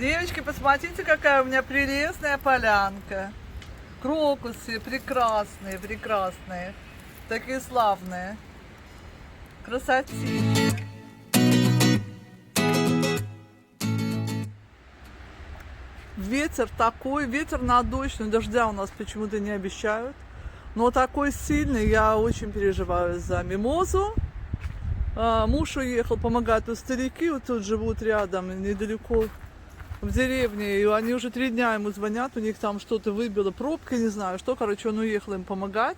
Девочки, посмотрите, какая у меня прелестная полянка. Крокусы прекрасные, прекрасные. Такие славные. Красотища. Ветер такой, ветер на дождь, но дождя у нас почему-то не обещают. Но такой сильный, я очень переживаю за мимозу. Муж уехал помогать, тут старики вот тут живут рядом, недалеко в деревне, и они уже 3 дня ему звонят, у них там что-то выбило, пробка, не знаю что, короче, он уехал им помогать.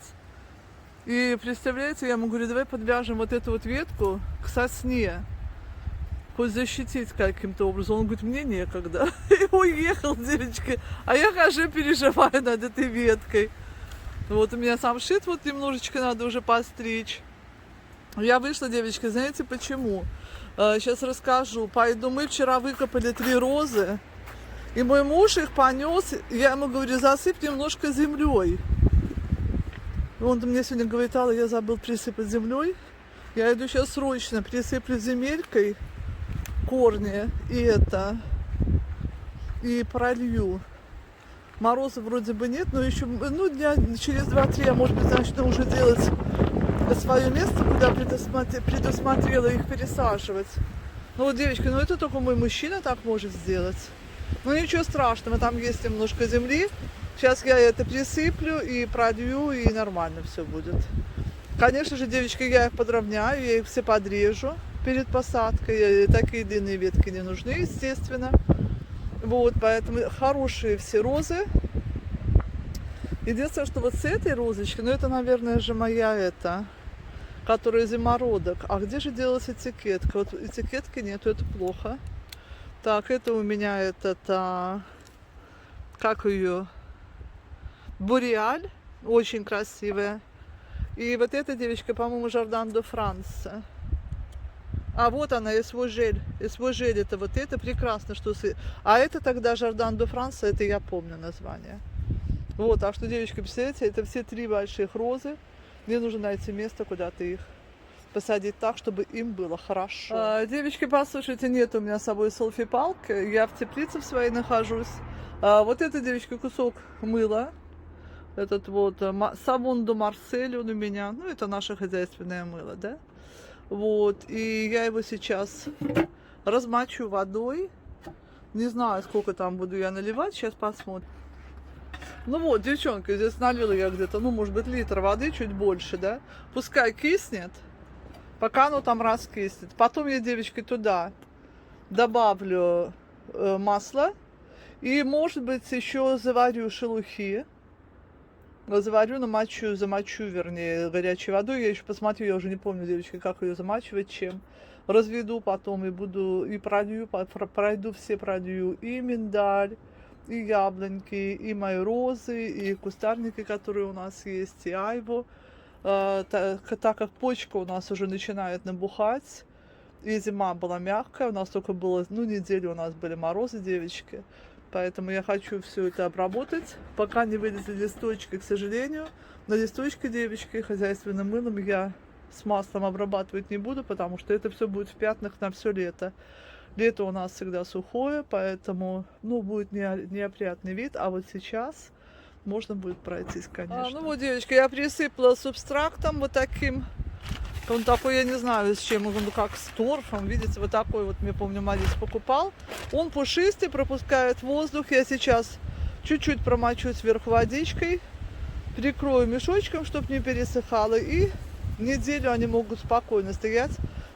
И представляете, я ему говорю, давай подвяжем вот эту вот ветку к сосне, хоть защитить каким-то образом. Он говорит, мне некогда. И уехал, девочки, а я хожу, переживаю над этой веткой. Вот у меня самшит вот немножечко надо уже постричь. Я вышла, девочки, знаете почему? Сейчас расскажу. Пойду, мы вчера выкопали 3 розы, и мой муж их понес. Я ему говорю, засыпь немножко землей. Он мне сегодня говорит, Алла, я забыл присыпать землей. Я иду сейчас срочно присыплю земелькой корни и пролью. Мороза вроде бы нет, но еще дня через 2-3 я, может быть, начну уже делать свое место, куда предусмотрела их пересаживать. Ну вот, девочки, это только мой мужчина так может сделать. Ну ничего страшного, там есть немножко земли. Сейчас я это присыплю и пролью, и нормально все будет. Конечно же, девочки, я их подровняю, я их все подрежу перед посадкой. Такие длинные ветки не нужны, естественно. Вот, поэтому хорошие все розы. Единственное, что вот с этой розочкой, это, наверное, же моя которая зимородок. А где же делалась этикетка? Вот этикетки нету, это плохо. Так, это у меня как ее? Буреаль, очень красивая. И вот эта девочка, по-моему, Жордан де Франс. А вот она, Эсвожель. Эсвожель это вот это прекрасно, что... А это тогда Жордан де Франс, это я помню название. Вот, так что, девочки, представляете, это все 3 больших розы. Мне нужно найти место, куда-то их посадить так, чтобы им было хорошо. Девочки, послушайте, нет у меня с собой селфи-палки. Я в теплице в своей нахожусь. Вот это, девочки, кусок мыла. Этот вот Savon de Marseille он у меня. Это наше хозяйственное мыло, да? Вот, и я его сейчас размочу водой. Не знаю, сколько там буду я наливать, сейчас посмотрим. Ну вот, девчонки, здесь налила я где-то, может быть, литр воды, чуть больше, да? Пускай киснет, пока оно там раскиснет. Потом я, девочки, туда добавлю масло и, может быть, еще заварю шелухи. Заварю, замочу, вернее, горячей водой. Я еще посмотрю, я уже не помню, девочки, как ее замачивать, чем. Разведу потом и пролью, пролью и миндаль, и яблоньки, и мои розы, и кустарники, которые у нас есть, и айву. Так как почка у нас уже начинает набухать, и зима была мягкая, у нас только было, неделю у нас были морозы, девочки. Поэтому я хочу все это обработать, пока не вылезли листочки, к сожалению. На листочки, девочки, хозяйственным мылом я с маслом обрабатывать не буду, потому что это все будет в пятнах на все лето. Лето у нас всегда сухое, поэтому, будет неопрятный вид. А вот сейчас можно будет пройтись, конечно. Вот, девочки, я присыпала субстрактом вот таким. Он такой, я не знаю, с чем, он как с торфом, видите, вот такой вот, я помню, Марис покупал. Он пушистый, пропускает воздух. Я сейчас чуть-чуть промочу сверху водичкой, прикрою мешочком, чтобы не пересыхало. И неделю они могут спокойно стоять,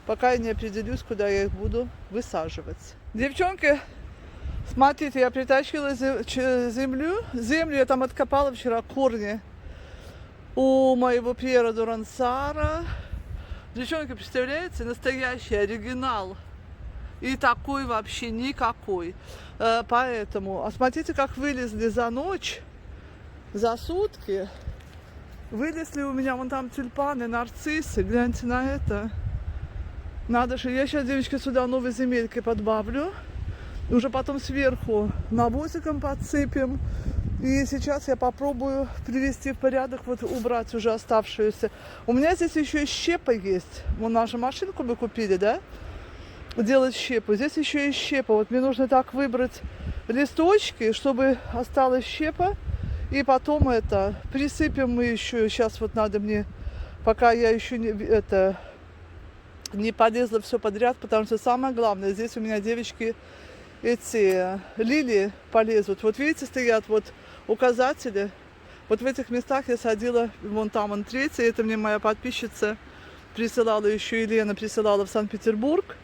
пока я не определюсь, куда я их буду высаживать. Девчонки, смотрите, я притащила землю. Землю я там откопала вчера, корни у моего Пьера де Рансара. Девчонки, представляете, настоящий оригинал. И такой вообще никакой. Поэтому, смотрите, как вылезли за ночь, за сутки. Вылезли у меня вон там тюльпаны, нарциссы. Гляньте на это. Надо же, я сейчас, девочки, сюда новой земелькой подбавлю. Уже потом сверху навозиком подсыпем. И сейчас я попробую привести в порядок, убрать уже оставшуюся. У меня здесь еще и щепа есть. Вон нашу машинку мы купили, да? делать щепу. Здесь еще и щепа. Вот мне нужно так выбрать листочки, чтобы осталась щепа. И потом это присыпем мы еще. Сейчас вот надо мне, пока я еще не полезла все подряд, потому что самое главное, здесь у меня, девочки, эти лилии полезут. Вот видите, стоят вот указатели. Вот в этих местах я садила, вон там он третий. Это мне моя подписчица присылала, еще Елена присылала в Санкт-Петербург.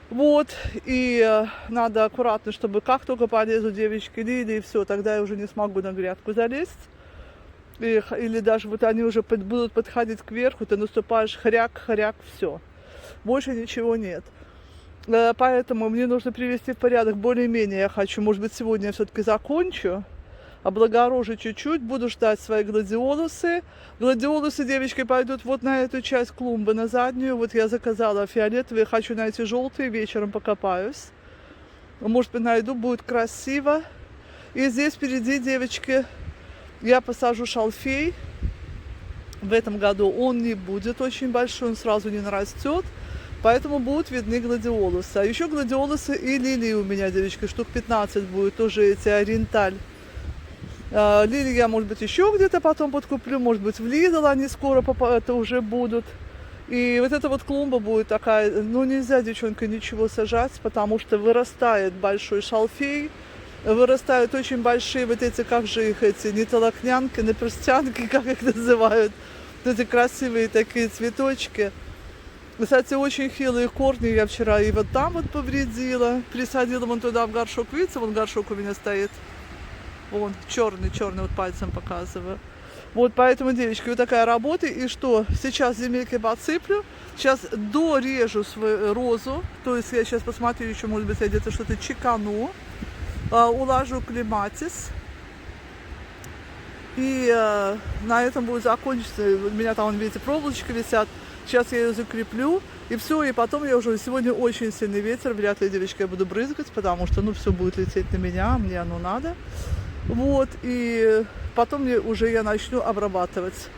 Вот, и надо аккуратно, чтобы как только полезут девочки лилии, все, тогда я уже не смогу на грядку залезть. Или даже вот они уже будут подходить кверху, ты наступаешь хряк, все. Больше ничего нет. Поэтому мне нужно привести в порядок более-менее. Я хочу, может быть, сегодня я все-таки закончу. Облагорожу чуть-чуть, буду ждать свои гладиолусы. Гладиолусы, девочки, пойдут вот на эту часть клумбы, на заднюю. Вот я заказала фиолетовые, хочу найти желтые, вечером покопаюсь. Может быть, найду, будет красиво. И здесь впереди, девочки, я посажу шалфей. В этом году он не будет очень большой, он сразу не нарастет. Поэтому будут видны гладиолусы. А еще гладиолусы и лилии у меня, девочки, штук 15 будет, тоже эти ориенталь. Лилии я, может быть, еще где-то потом подкуплю, может быть, в Lidl они скоро это уже будут. И вот эта вот клумба будет такая, ну нельзя, девчонка, ничего сажать, потому что вырастает большой шалфей, вырастают очень большие вот эти, как же их эти, не толокнянки, не перстянки, как их называют, вот эти красивые такие цветочки. Кстати, очень хилые корни я вчера и вот там вот повредила, присадила вон туда в горшок, видите, вон горшок у меня стоит. Вон, черный, вот пальцем показываю. Вот поэтому, девочки, вот такая работа. И что? Сейчас земелькой подсыплю. Сейчас дорежу свою розу. То есть я сейчас посмотрю еще, может быть, я где-то что-то чекану. Уложу клематис. И на этом будет закончиться. У меня там, видите, проволочки висят. Сейчас я ее закреплю. И все, и потом я уже... Сегодня очень сильный ветер. Вряд ли, девочки, я буду брызгать, потому что, ну, все будет лететь на меня, а мне оно надо. Вот, и потом я начну обрабатывать.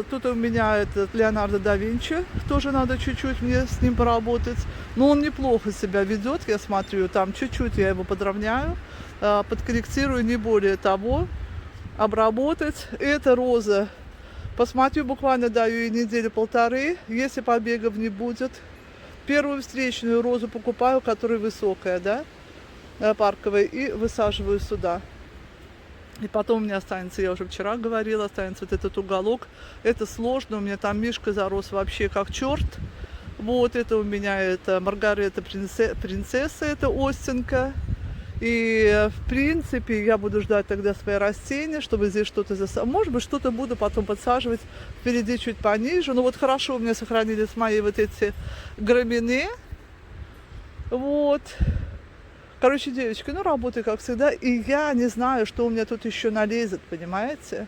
Тут у меня этот Леонардо да Винчи, тоже надо чуть-чуть мне с ним поработать. Но он неплохо себя ведет, я смотрю, там чуть-чуть я его подровняю, подкорректирую, не более того. Обработать. Это роза. Посмотрю, буквально даю ей недели-полторы, если побегов не будет. Первую встречную розу покупаю, которая высокая, да, парковая, и высаживаю сюда. И потом у меня останется, я уже вчера говорила, останется вот этот уголок. Это сложно, у меня там мишка зарос вообще как черт. Вот это у меня это Маргарета принцесса, это Остинка. И в принципе я буду ждать тогда свои растения, чтобы здесь что-то может быть, что-то буду потом подсаживать впереди чуть пониже. Ну вот хорошо у меня сохранились мои вот эти грамины. Вот. Короче, девочки, ну работаю как всегда, и я не знаю, что у меня тут еще налезет, понимаете?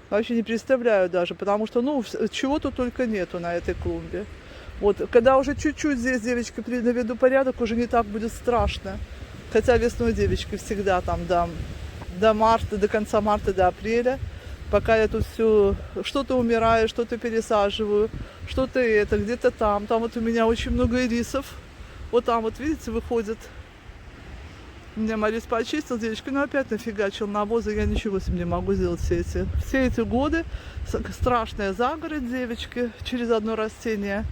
Вообще не представляю даже, потому что, ну, чего тут только нету на этой клумбе. Вот, когда уже чуть-чуть здесь, девочки, наведу порядок, уже не так будет страшно. Хотя весной, девочки, всегда там до марта, до конца марта, до апреля, пока я тут все, что-то умираю, что-то пересаживаю, что-то это, где-то там. Там вот у меня очень много ирисов. Вот там вот, видите, выходит. У меня Марис почистил, девочки, но опять нафигачил навоза, я ничего с ним не могу сделать все эти годы. Страшная загородь, девочки, через одно растение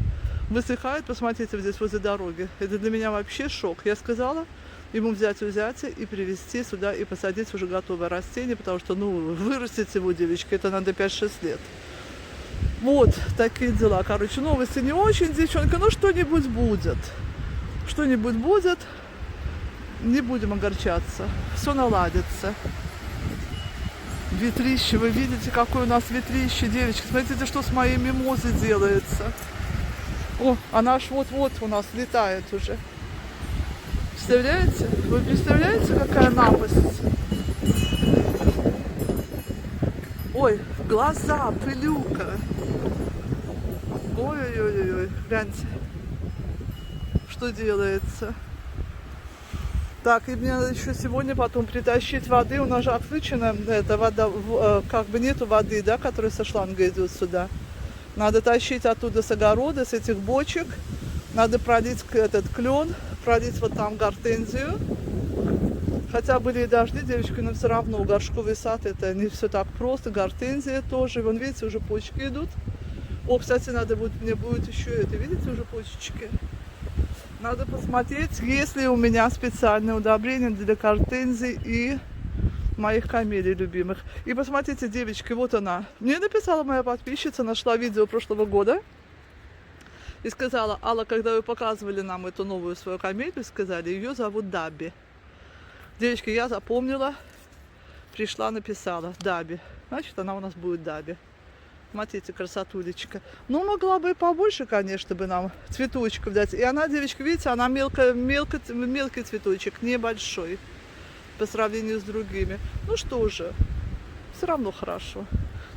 высыхает. Посмотрите, вот здесь возле дороги. Это для меня вообще шок. Я сказала ему взять и привезти сюда и посадить уже готовое растение, потому что, ну, вырастить его, девочки, это надо 5-6 лет. Вот, такие дела. Короче, новости не очень, девчонка, но что-нибудь будет. Что-нибудь будет. Не будем огорчаться. Все наладится. Ветрище. Вы видите, какое у нас ветрище, девочки. Смотрите, что с моей мимозой делается. О, она аж вот-вот у нас летает уже. Представляете? Вы представляете, какая напасть? Ой, глаза, пылюка. Ой-ой-ой-ой. Гляньте, что делается. Так, и мне надо еще сегодня потом притащить воды. У нас же отключена эта вода, как бы нету воды, да, которая со шланга идет сюда. Надо тащить оттуда с огорода, с этих бочек. Надо пролить этот клен, пролить вот там гортензию. Хотя были и дожди, девочки, но все равно горшковый сад это не все так просто. Гортензия тоже. Вон, видите, уже почки идут. О, кстати, надо будет, мне будет еще это, видите, уже почечки. Надо посмотреть, есть ли у меня специальное удобрение для гортензий и моих камелий любимых. И посмотрите, девочки, вот она. Мне написала моя подписчица, нашла видео прошлого года. И сказала: Алла, когда вы показывали нам эту новую свою камелию, сказали, ее зовут Даби. Девочки, я запомнила, пришла, написала Даби. Значит, она у нас будет Даби. Смотрите, красотулечка. Ну, могла бы и побольше, конечно, бы нам цветочков дать. И она, девочки, видите, она мелкий цветочек, небольшой по сравнению с другими. Ну что же, все равно хорошо.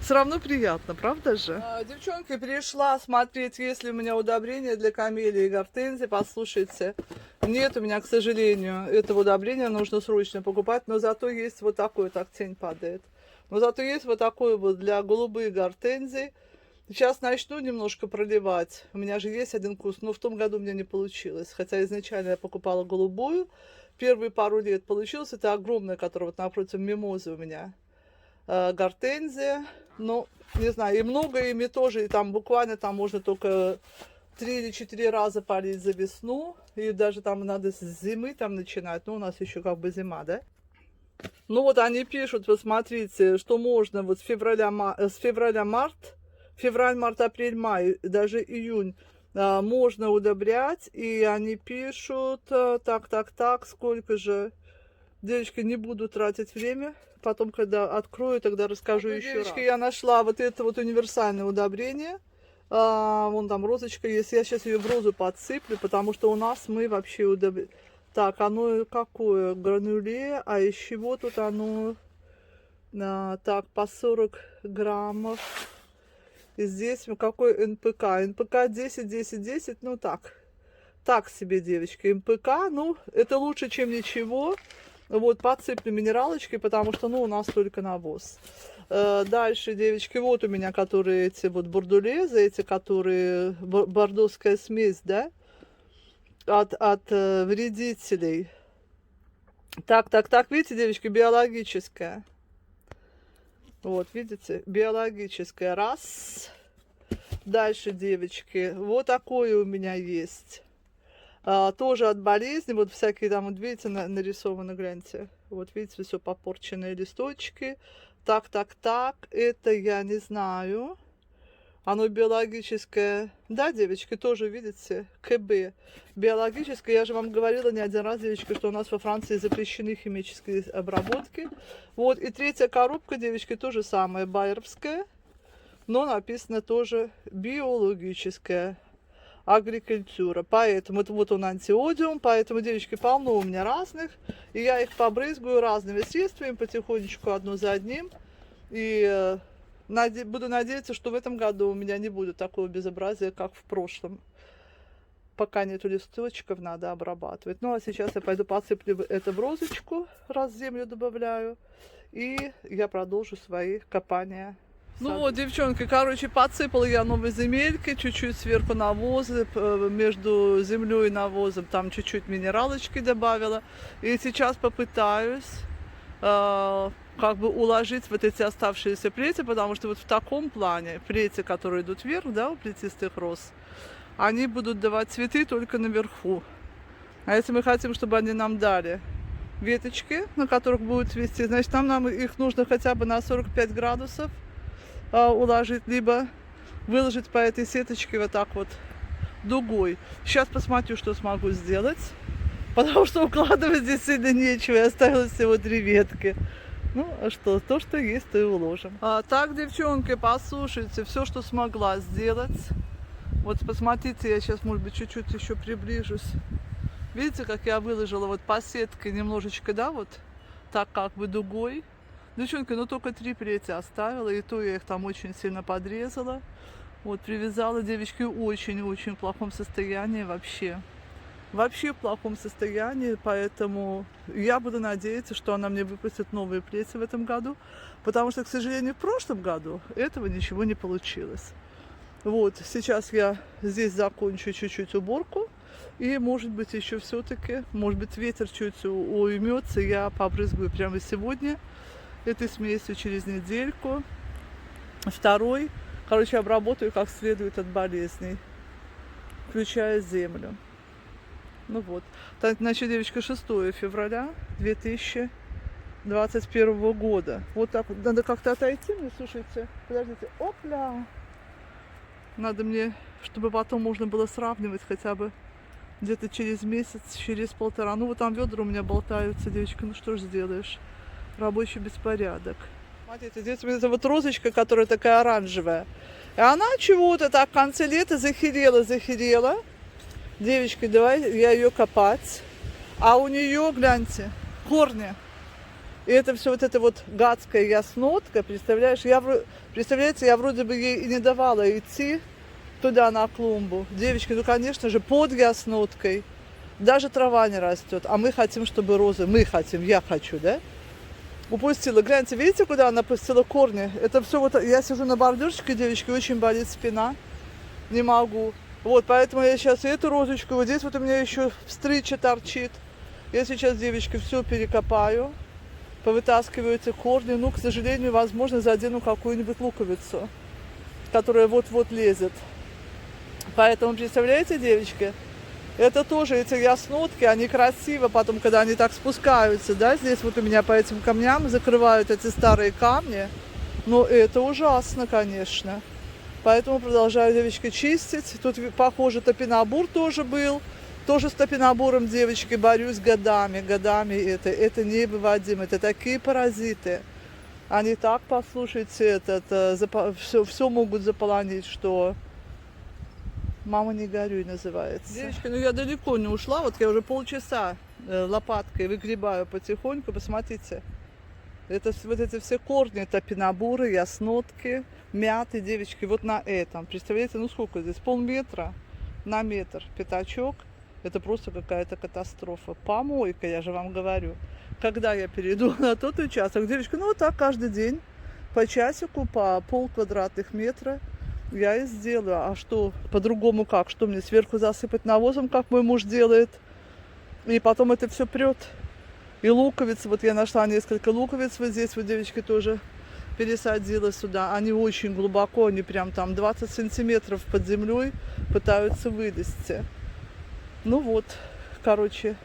Все равно приятно, правда же? Девчонки, пришла смотреть, есть ли у меня удобрения для камелии и гортензии. Послушайте, нет у меня, к сожалению, этого удобрения, нужно срочно покупать. Но зато есть вот такой, так тень падает. Но зато есть вот такой вот для голубых гортензий. Сейчас начну немножко проливать. У меня же есть один куст, но в том году у меня не получилось. Хотя изначально я покупала голубую. Первые пару лет получилось. Это огромная, которая вот напротив мимозы у меня. Гортензия. Ну, не знаю, и много ими тоже. И там буквально там можно только 3 или 4 раза полить за весну. И даже там надо с зимы там начинать. Ну, у нас еще как бы зима, да? Ну вот они пишут, вы смотрите, что можно вот с февраля, март, февраль, март, апрель, май, даже июнь можно удобрять. И они пишут, так, сколько же. Девочки, не буду тратить время. Потом, когда открою, тогда расскажу еще девочки, раз. Я нашла вот это вот универсальное удобрение. Вон там розочка есть. Я сейчас ее в розу подсыплю, потому что у нас мы вообще удобряем. Так, оно какое? Грануле. А из чего тут оно? Так, по 40 граммов. И здесь какой НПК? НПК 10, 10, 10. Ну так. Так себе, девочки. МПК, ну, это лучше, чем ничего. Вот, подсыплю минералочки, потому что, ну, у нас только навоз. Дальше, девочки, вот у меня, которые эти вот бордулезы, эти, которые бордоская смесь, да, от вредителей. Так, видите, девочки, биологическая. Вот, видите, биологическая. Раз. Дальше, девочки, вот такое у меня есть. Тоже от болезни, вот всякие там, вот видите, нарисованы, гляньте. Вот видите, все попорченные листочки. Так, это я не знаю. Оно биологическое. Да, девочки, тоже, видите, КБ. Биологическое. Я же вам говорила не один раз, девочки, что у нас во Франции запрещены химические обработки. Вот, и третья коробка, девочки, тоже самая, байеровская. Но написано тоже биологическая. Агрикультура. Поэтому это вот он антиодиум, поэтому, девочки, полно у меня разных. И я их побрызгаю разными средствами, потихонечку одно за одним. И буду надеяться, что в этом году у меня не будет такого безобразия, как в прошлом. Пока нету листочков, надо обрабатывать. Ну, а сейчас я пойду подсыплю это в розочку, раз землю добавляю. И я продолжу свои копания. Ну вот, девчонки, короче, подсыпала я новой земелькой, чуть-чуть сверху навоза, между землей и навозом там чуть-чуть минералочки добавила. И сейчас попытаюсь как бы уложить вот эти оставшиеся плети, потому что вот в таком плане плети, которые идут вверх, да, у плетистых роз, они будут давать цветы только наверху. А если мы хотим, чтобы они нам дали веточки, на которых будут цвести, значит, нам их нужно хотя бы на 45 градусов уложить, либо выложить по этой сеточке вот так вот дугой. Сейчас посмотрю, что смогу сделать, потому что укладывать здесь сильно нечего, я оставила всего 3 ветки. Ну, а что, то, что есть, то и уложим. Так, девчонки, послушайте, все, что смогла сделать. Вот посмотрите, я сейчас, может быть, чуть-чуть еще приближусь. Видите, как я выложила вот по сетке немножечко, да, вот так как бы дугой. Девчонки, ну только 3 плети оставила, и то я их там очень сильно подрезала. Вот, привязала, девочки, очень-очень в плохом состоянии вообще. Вообще в плохом состоянии, поэтому я буду надеяться, что она мне выпустит новые плети в этом году. Потому что, к сожалению, в прошлом году этого ничего не получилось. Вот, сейчас я здесь закончу чуть-чуть уборку. И может быть еще все-таки, может быть ветер чуть уймется, я побрызгаю прямо сегодня этой смесью через недельку. Второй, короче, обработаю как следует от болезней, включая землю. Ну вот. Так, значит, девочка, 6 февраля 2021 года. Вот так вот. Надо как-то отойти мне, слушайте. Подождите. Опля! Надо мне, чтобы потом можно было сравнивать хотя бы где-то через месяц, через полтора. Ну вот там ведра у меня болтаются, девочка, ну что ж сделаешь. Рабочий беспорядок. Смотрите, здесь вот эта вот розочка, которая такая оранжевая. И она чего-то так в конце лета захерела. Девочка, давай я ее копать. А у нее, гляньте, корни. И это все вот эта вот гадская яснотка, представляешь? Представляете, я вроде бы ей и не давала идти туда на клумбу. Девочки, ну конечно же, под ясноткой даже трава не растет. А мы хотим, чтобы розы, я хочу, да? Упустила. Гляньте, видите, куда она пустила корни? Это все вот, я сижу на бордюрчике, девочки, очень болит спина. Не могу. Вот, поэтому я сейчас эту розочку, вот здесь вот у меня еще встреча торчит. Я сейчас, девочки, все перекопаю, повытаскиваю эти корни. Ну, к сожалению, возможно, задену какую-нибудь луковицу, которая вот-вот лезет. Поэтому, представляете, девочки, это тоже эти яснотки, они красиво потом, когда они так спускаются, да, здесь вот у меня по этим камням закрывают эти старые камни. Но это ужасно, конечно. Поэтому продолжаю, девочки, чистить. Тут, похоже, топинамбур тоже был. Тоже с топинамбуром, девочки, борюсь годами. Это невыводимо. Это такие паразиты. Они так, послушайте, все могут заполонить, что мама не горюй называется. Девочки, ну я далеко не ушла. Вот я уже полчаса лопаткой выгребаю потихоньку. Посмотрите. Это вот эти все корни, топинамбуры, яснотки, мяты, девочки, вот на этом. Представляете, ну сколько здесь? Полметра на метр пятачок. Это просто какая-то катастрофа. Помойка, я же вам говорю. Когда я перейду на тот участок, девочка, ну вот так каждый день по часику, по полквадратных метра я и сделаю. А что, по-другому как? Что мне сверху засыпать навозом, как мой муж делает? И потом это все прет. И луковицы, вот я нашла несколько луковиц вот здесь, вот девочки тоже пересадила сюда. Они очень глубоко, они прям там 20 сантиметров под землей пытаются вылезти. Ну вот, короче,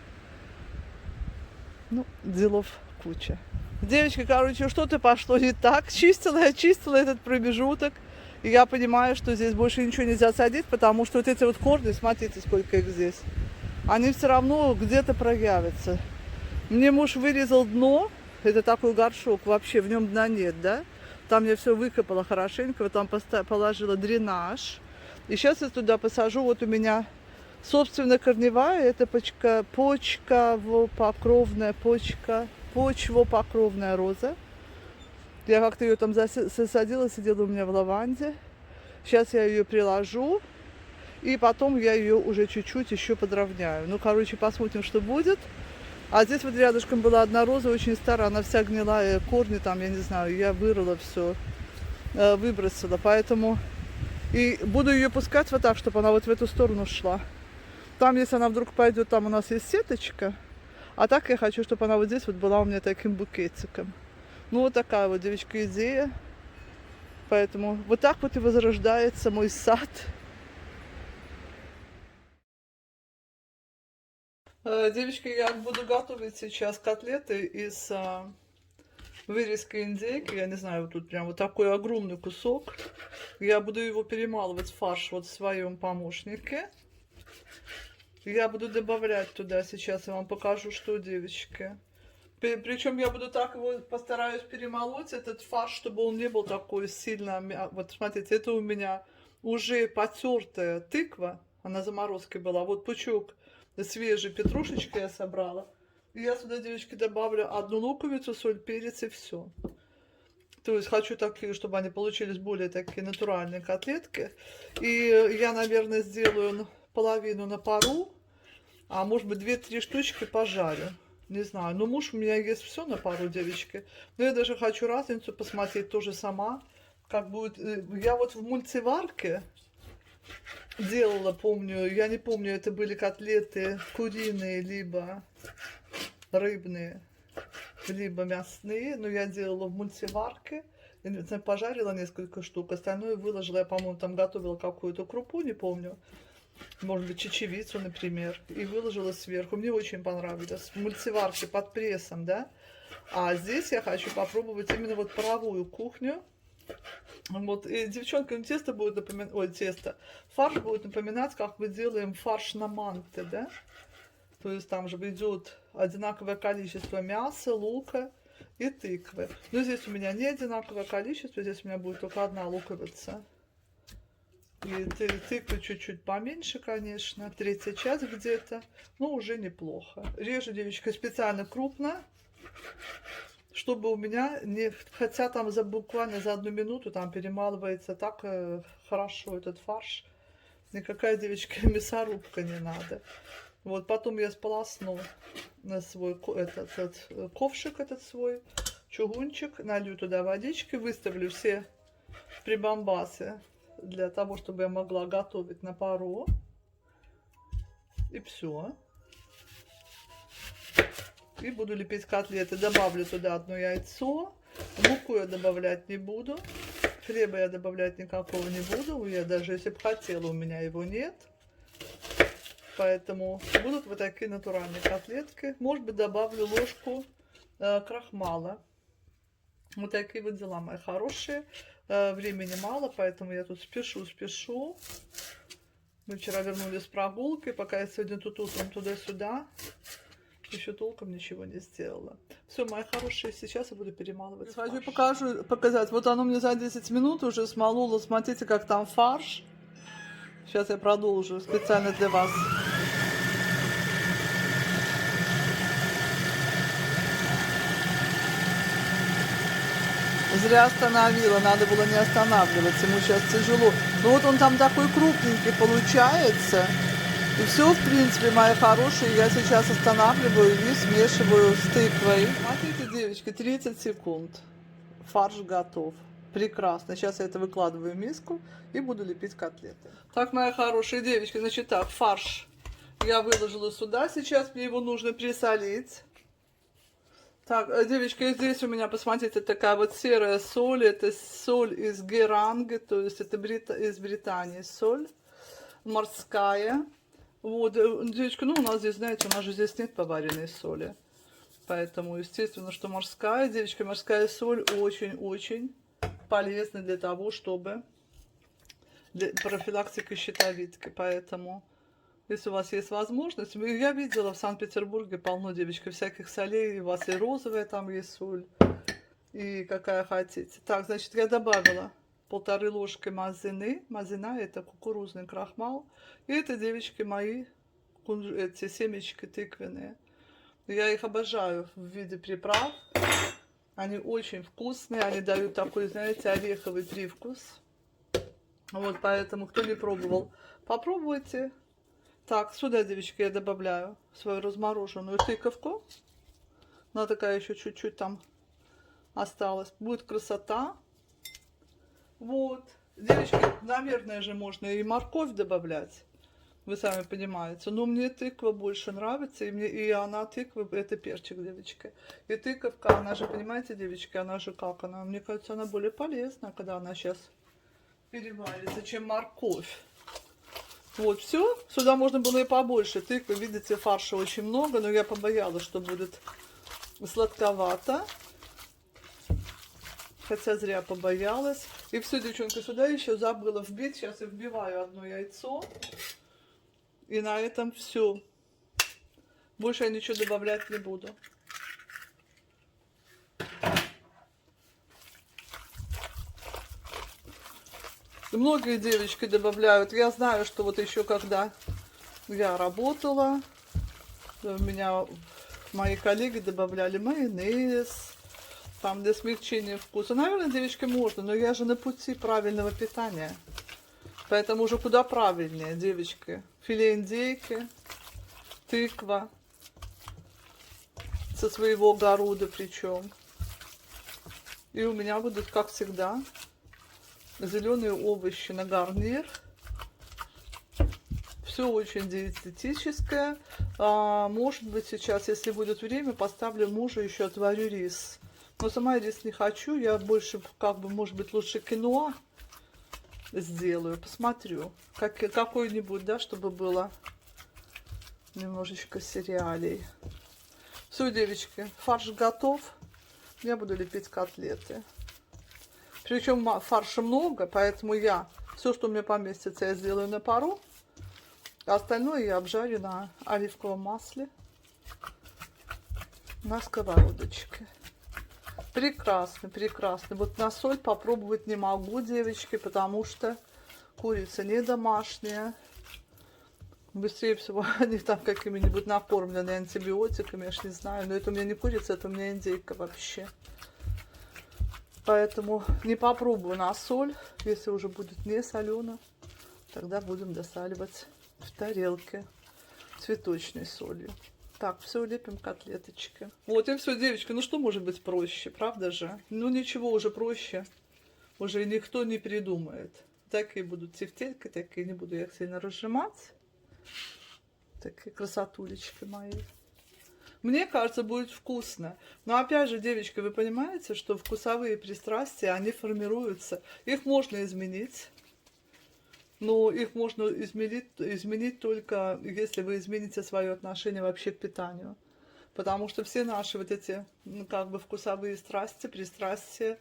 ну, делов куча. Девочки, короче, что-то пошло не так. Я чистила этот промежуток. И я понимаю, что здесь больше ничего нельзя садить, потому что вот эти вот корни, смотрите, сколько их здесь. Они все равно где-то проявятся. Мне муж вырезал дно, это такой горшок, вообще в нем дна нет, да? Там я все выкопала хорошенько, вот там положила дренаж. И сейчас я туда посажу, вот у меня, собственно, корневая, это почвопокровная роза. Я как-то ее там засадила, сидела у меня в лаванде. Сейчас я ее приложу, и потом я ее уже чуть-чуть еще подровняю. Ну, короче, посмотрим, что будет. А здесь вот рядышком была одна роза, очень старая, она вся гнилая, корни там, я не знаю, я вырыла все, выбросила, поэтому и буду ее пускать вот так, чтобы она вот в эту сторону шла. Там, если она вдруг пойдет, там у нас есть сеточка, а так я хочу, чтобы она вот здесь вот была у меня таким букетиком. Ну, вот такая вот, девочка, идея. Поэтому вот так вот и возрождается мой сад. Девочки, я буду готовить сейчас котлеты из вырезки индейки. Я не знаю, вот тут прям вот такой огромный кусок. Я буду его перемалывать в фарш вот в своем помощнике. Я буду добавлять туда, сейчас я вам покажу, что, девочки. Причем я буду так его постараюсь перемолоть, этот фарш, чтобы он не был такой сильно... Вот смотрите, это у меня уже потертая тыква, она заморозкой была. Вот пучок свежей петрушечки я собрала. И я сюда, девочки, добавлю одну луковицу, соль, перец и все. То есть хочу такие, чтобы они получились более такие натуральные котлетки. И я, наверное, сделаю половину на пару, а может быть 2-3 штучки пожарю. Не знаю, но муж у меня ест все на пару, девочки. Но я даже хочу разницу посмотреть тоже сама, как будет. Я вот в мультиварке делала, помню, я не помню, это были котлеты куриные, либо рыбные, либо мясные, но я делала в мультиварке. Я пожарила несколько штук, остальное выложила, я, по-моему, там готовила какую-то крупу, не помню, может быть, чечевицу, например, и выложила сверху. Мне очень понравилось. В мультиварке под прессом, да. А здесь я хочу попробовать именно вот паровую кухню. Вот, и девчонкам тесто будет напоминать, ой, тесто, фарш будет напоминать, как мы делаем фарш на манте, да. То есть там же идет одинаковое количество мяса, лука и тыквы. Но здесь у меня не одинаковое количество, здесь у меня будет только одна луковица. И тыквы чуть-чуть поменьше, конечно, третья часть где-то, но уже неплохо. Режу, девочка, специально крупно, чтобы у меня не... Хотя там буквально за 1 минуту там перемалывается так хорошо этот фарш. Никакая, девочка, мясорубка не надо. Вот, потом я сполосну на свой этот ковшик, этот свой чугунчик, налью туда водички, выставлю все прибамбасы для того, чтобы я могла готовить на пару. И все. И буду лепить котлеты. Добавлю туда 1 яйцо. Муку я добавлять не буду. Хлеба я добавлять никакого не буду. Я даже если бы хотела, у меня его нет. Поэтому будут вот такие натуральные котлетки. Может быть, добавлю ложку крахмала. Вот такие вот дела, мои хорошие. Времени мало, поэтому я тут спешу. Мы вчера вернулись с прогулки, пока я сегодня тут утром туда-сюда. Еще толком ничего не сделала. Все, мои хорошие, сейчас я буду перемалывать фарш. Хочу показать. Вот оно мне за 10 минут уже смололо. Смотрите, как там фарш. Сейчас я продолжу специально для вас. Зря остановила, надо было не останавливаться, ему сейчас тяжело. Но вот он там такой крупненький получается. И все, в принципе, мои хорошие, я сейчас останавливаю и смешиваю с тыквой. Смотрите, девочки, 30 секунд. Фарш готов. Прекрасно. Сейчас я это выкладываю в миску и буду лепить котлеты. Так, мои хорошие девочки, значит так, фарш я выложила сюда. Сейчас мне его нужно присолить. Так, девочки, здесь у меня, посмотрите, такая вот серая соль. Это соль из Геранги, то есть это из Британии соль морская. Вот, девочка, ну у нас здесь, знаете, у нас же здесь нет поваренной соли. Поэтому, естественно, что морская. Девочка, морская соль очень-очень полезна для того, чтобы... Для профилактики щитовидки. Поэтому... Если у вас есть возможность, я видела в Санкт-Петербурге полно, девочки, всяких солей, у вас и розовая там есть соль, и какая хотите. Так, значит, я добавила 1,5 ложки мазины. Мазина — это кукурузный крахмал. И это, девочки, мои эти семечки тыквенные. Я их обожаю в виде приправ. Они очень вкусные, они дают такой, знаете, ореховый привкус. Вот, поэтому, кто не пробовал, попробуйте. Так, сюда, девочки, я добавляю свою размороженную тыковку. Она такая еще чуть-чуть там осталась. Будет красота. Вот. Девочки, наверное же можно и морковь добавлять. Вы сами понимаете. Но мне тыква больше нравится. И она тыква, это перчик, девочки. И тыковка, она же, понимаете, девочки, она же как? Она, мне кажется, она более полезна, когда она сейчас переварится, чем морковь. Вот, все. Сюда можно было и побольше тыквы. Видите, фарша очень много, но я побоялась, что будет сладковато. Хотя зря побоялась. И все, девчонки, сюда еще забыла вбить. Сейчас я вбиваю 1 яйцо. И на этом все. Больше я ничего добавлять не буду. Многие девочки добавляют. Я знаю, что вот еще когда я работала, у меня мои коллеги добавляли майонез, там для смягчения вкуса. Наверное, девочки, можно, но я же на пути правильного питания. Поэтому уже куда правильнее, девочки. Филе индейки, тыква со своего огорода причем. И у меня будут, как всегда, зеленые овощи на гарнир. Все очень диетическое. Может быть, сейчас, если будет время, поставлю мужу еще отварю рис. Но сама рис не хочу. Я больше, как бы, может быть, лучше киноа сделаю. Посмотрю. Какой-нибудь, да, чтобы было немножечко сериалей. Все, девочки, фарш готов. Я буду лепить котлеты. Причем фарша много, поэтому я все, что у меня поместится, я сделаю на пару. А остальное я обжарю на оливковом масле на сковородочке. Прекрасно, прекрасно. Вот на соль попробовать не могу, девочки, потому что курица не домашняя. Быстрее всего они там какими-нибудь накормлены антибиотиками, я ж не знаю. Но это у меня не курица, это у меня индейка вообще. Поэтому не попробую на соль. Если уже будет не солено, тогда будем досаливать в тарелке цветочной солью. Так, все, лепим котлеточки. Вот и все, девочки. Ну что может быть проще, правда же? Ну ничего уже проще. Уже никто не придумает. Такие будут тефтельки, такие не буду я их сильно разжимать. Такие красотулечки мои. Мне кажется, будет вкусно. Но опять же, девочки, вы понимаете, что вкусовые пристрастия, они формируются. Их можно изменить. Но их можно изменить только, если вы измените свое отношение вообще к питанию. Потому что все наши вот эти, ну, как бы вкусовые страсти, пристрастия,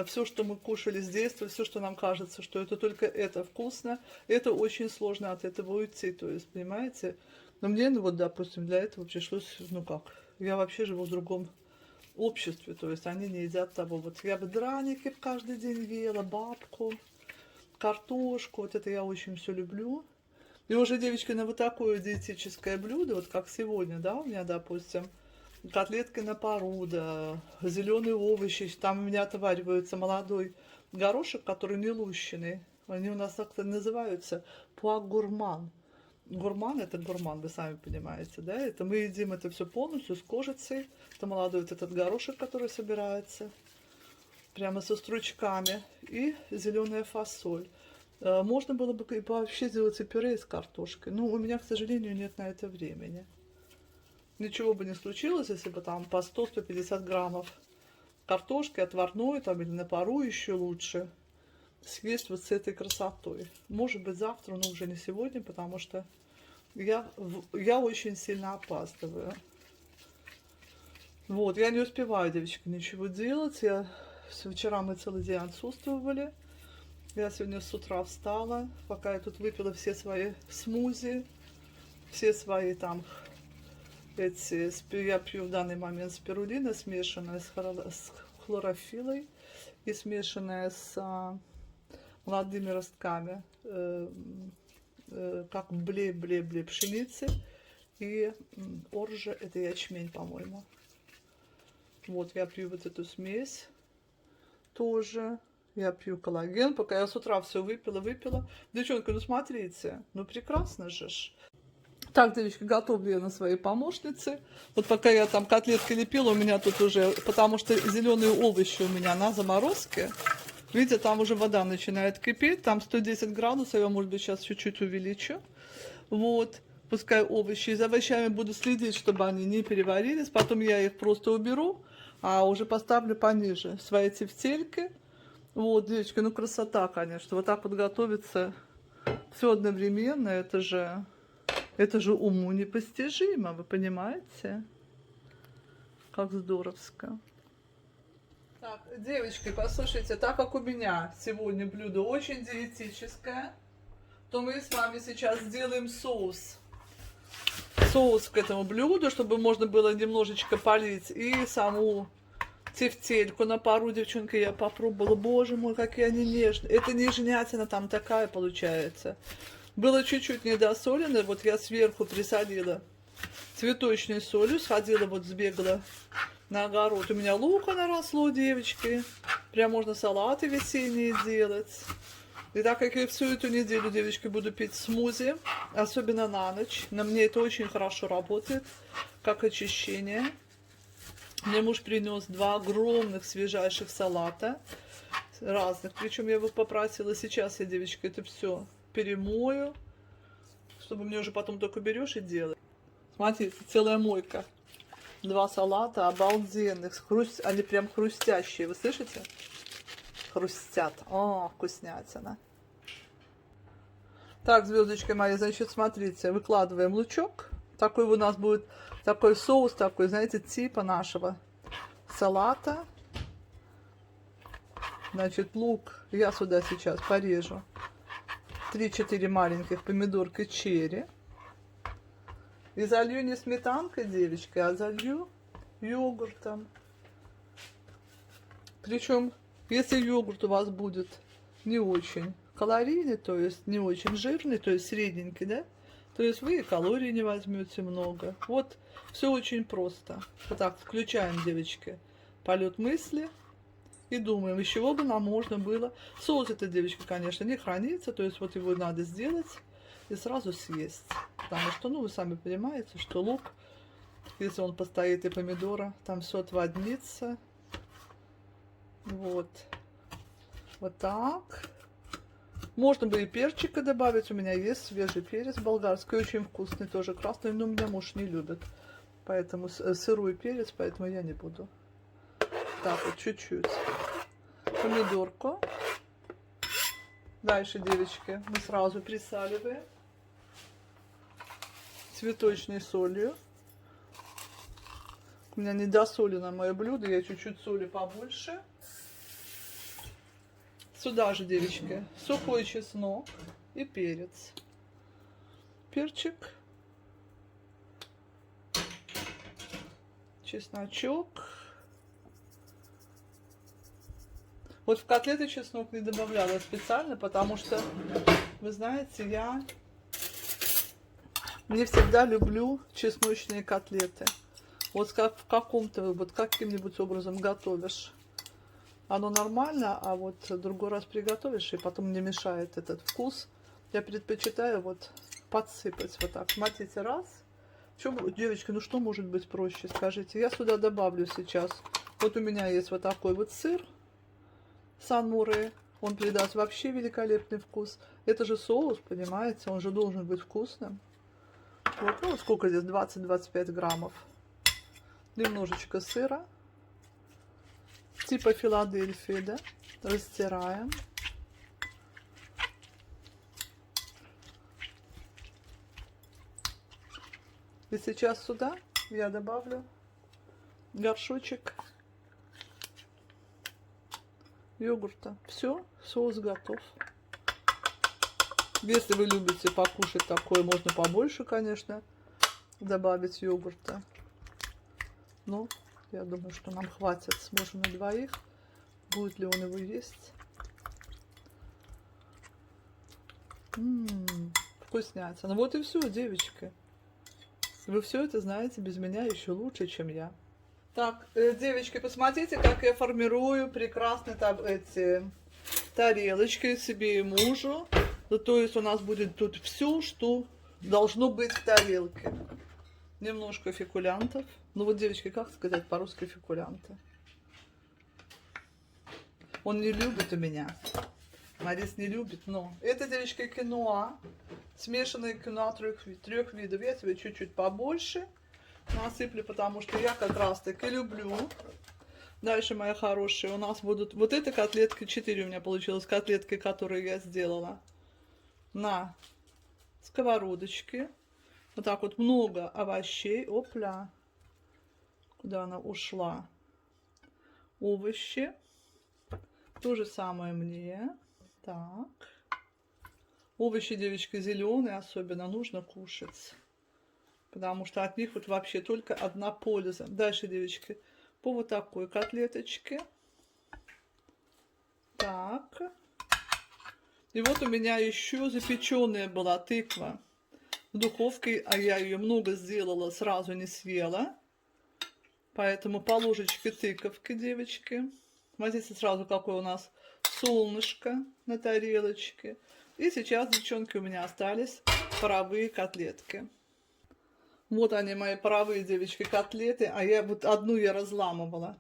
все, что мы кушали с детства, все, что нам кажется, что это только это вкусно, это очень сложно от этого уйти. То есть, понимаете? Но мне, ну вот, допустим, для этого пришлось, ну как, я вообще живу в другом обществе, то есть они не едят того. Вот я бы драники каждый день ела, бабку, картошку, вот это я очень все люблю. И уже, девочки, на вот такое диетическое блюдо, вот как сегодня, да, у меня, допустим, котлетки на пару, да, зеленые овощи, там у меня отваривается молодой горошек, который не лущеный. Они у нас как-то называются пуа-гурман. Гурман это гурман, вы сами понимаете, да? Это мы едим это все полностью с кожицей. Это молодой вот этот горошек, который собирается прямо со стручками. И зеленая фасоль. Можно было бы вообще сделать и пюре из картошки. Но у меня, к сожалению, нет на это времени. Ничего бы не случилось, если бы там по 100-150 граммов картошки отварной, там или на пару еще лучше, съесть вот с этой красотой. Может быть завтра, но уже не сегодня, потому что я очень сильно опаздываю. Вот, я не успеваю, девочки, ничего делать. Вчера мы целый день отсутствовали. Я сегодня с утра встала, пока я тут выпила все свои смузи, все свои там я пью в данный момент спирулина, смешанная с хлорофилой и смешанная с молодыми ростками, как бле пшеницы, и оржа, это ячмень, по-моему. Вот, я пью вот эту смесь тоже. Я пью коллаген, пока я с утра все выпила. Девчонки, ну смотрите, ну прекрасно же ж. Так, девочки, готовлю я на своей помощнице. Вот пока я там котлетки лепила, у меня тут уже, потому что зеленые овощи у меня на заморозке. Видите, там уже вода начинает кипеть, там 110 градусов, я, может быть, сейчас чуть-чуть увеличу. Вот, пускай овощи. И за овощами буду следить, чтобы они не переварились. Потом я их просто уберу, а уже поставлю пониже свои тефтельки. Вот, девочки, ну красота, конечно. Вот так вот готовится все одновременно, это же уму непостижимо, вы понимаете? Как здоровско. Так, девочки, послушайте, так как у меня сегодня блюдо очень диетическое, то мы с вами сейчас сделаем соус. Соус к этому блюду, чтобы можно было немножечко полить и саму тефтельку на пару, девчонки, я попробовала. Боже мой, какие они нежные. Это нежнятина там такая получается. Было чуть-чуть недосолено, вот я сверху присолила цветочной солью, сходила, вот сбегала на огород. У меня лука наросло, девочки. Прям можно салаты весенние делать. И так как я всю эту неделю, девочки, буду пить смузи, особенно на ночь, на мне это очень хорошо работает, как очищение. Мне муж принес 2 огромных свежайших салата разных. Причем я его попросила, сейчас я, девочки, это все перемою, чтобы мне уже потом только берешь и делаешь. Смотрите, целая мойка. 2 салата обалденных. Они прям хрустящие, вы слышите? Хрустят. О, вкуснятина. Так, звездочки мои, значит, смотрите, выкладываем лучок. Такой у нас будет, такой соус, такой, знаете, типа нашего салата. Значит, лук я сюда сейчас порежу. 3-4 маленьких помидорки черри. И залью не сметанкой, девочки, а залью йогуртом. Причем, если йогурт у вас будет не очень калорийный, то есть не очень жирный, то есть средненький, да, то есть вы и калорий не возьмете много. Вот все очень просто. Вот так включаем, девочки, полет мысли и думаем, из чего бы нам можно было. Соус это, девочки, конечно, не хранится, то есть вот его надо сделать и сразу съесть. Потому что, ну, вы сами понимаете, что лук, если он постоит и помидора, там все отводнится. Вот. Вот так. Можно бы и перчика добавить. У меня есть свежий перец болгарский, очень вкусный, тоже красный, но у меня муж не любит. Поэтому сырой перец, поэтому я не буду. Так вот, чуть-чуть. Помидорку. Дальше, девочки, мы сразу присаливаем цветочной солью. У меня недосолено мое блюдо, я чуть-чуть соли побольше. Сюда же, девочки, сухой чеснок и перец. Перчик. Чесночок. Вот в котлеты чеснок не добавляла специально, потому что, вы знаете, я не всегда люблю чесночные котлеты. Вот как в каком-то, вот каким-нибудь образом готовишь, оно нормально, а вот другой раз приготовишь, и потом мне мешает этот вкус. Я предпочитаю вот подсыпать вот так. Смотрите, раз. Девочки, ну что может быть проще, скажите? Я сюда добавлю сейчас. Вот у меня есть вот такой вот сыр Сан-Море. Он придаст вообще великолепный вкус. Это же соус, понимаете? Он же должен быть вкусным. Вот, ну сколько здесь? 20-25 граммов. Немножечко сыра. Типа Филадельфии, да? Растираем. И сейчас сюда я добавлю горшочек йогурта. Все, соус готов. Если вы любите покушать такое, можно побольше, конечно, добавить йогурта. Но я думаю, что нам хватит, сможем на двоих. Будет ли он его есть? Вкуснятина. Ну вот и все, девочки. Вы все это знаете без меня еще лучше, чем я. Так, девочки, посмотрите, как я формирую прекрасно эти тарелочки себе и мужу. Ну, то есть у нас будет тут все, что должно быть в тарелке. Немножко фекулянтов. Ну вот, девочки, как сказать по-русски фекулянты? Он не любит у меня. Марис не любит, но... Это, девочки, киноа. Смешанное киноа трех видов. Я тебе чуть-чуть побольше насыплю, потому что я как раз-таки люблю. Дальше, мои хорошие, у нас будут... Вот эти котлетки, 4 у меня получилось котлетки, которые я сделала на сковородочке. Вот так вот много овощей. Опля. Куда она ушла? Овощи. То же самое мне. Так. Овощи, девочки, зеленые особенно нужно кушать. Потому что от них вот вообще только одна польза. Дальше, девочки, по вот такой котлеточке. Так. И вот у меня еще запеченная была тыква в духовке, а я ее много сделала, сразу не съела. Поэтому по ложечке тыковки, девочки. Смотрите сразу, какое у нас солнышко на тарелочке. И сейчас, девчонки, у меня остались паровые котлетки. Вот они, мои паровые, девочки, котлеты. А я вот одну я разламывала.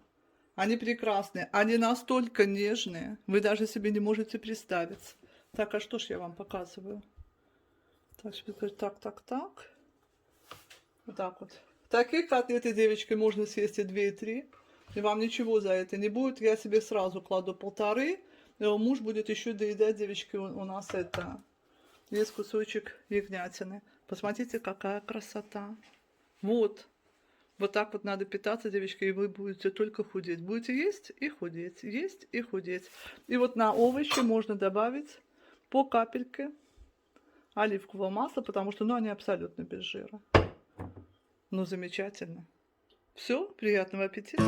Они прекрасные. Они настолько нежные. Вы даже себе не можете представить. Так, а что ж я вам показываю? Так, теперь так. Вот так вот. Такие котлеты, девочки, можно съесть и 2, и 3. И вам ничего за это не будет. Я себе сразу кладу 1,5. И муж будет еще доедать, девочки, у нас это. Есть кусочек ягнятины. Посмотрите, какая красота. Вот. Вот так вот надо питаться, девочки, и вы будете только худеть. Будете есть и худеть, есть и худеть. И вот на овощи можно добавить по капельке оливкового масла, потому что, ну, они абсолютно без жира. Ну, замечательно. Все, приятного аппетита.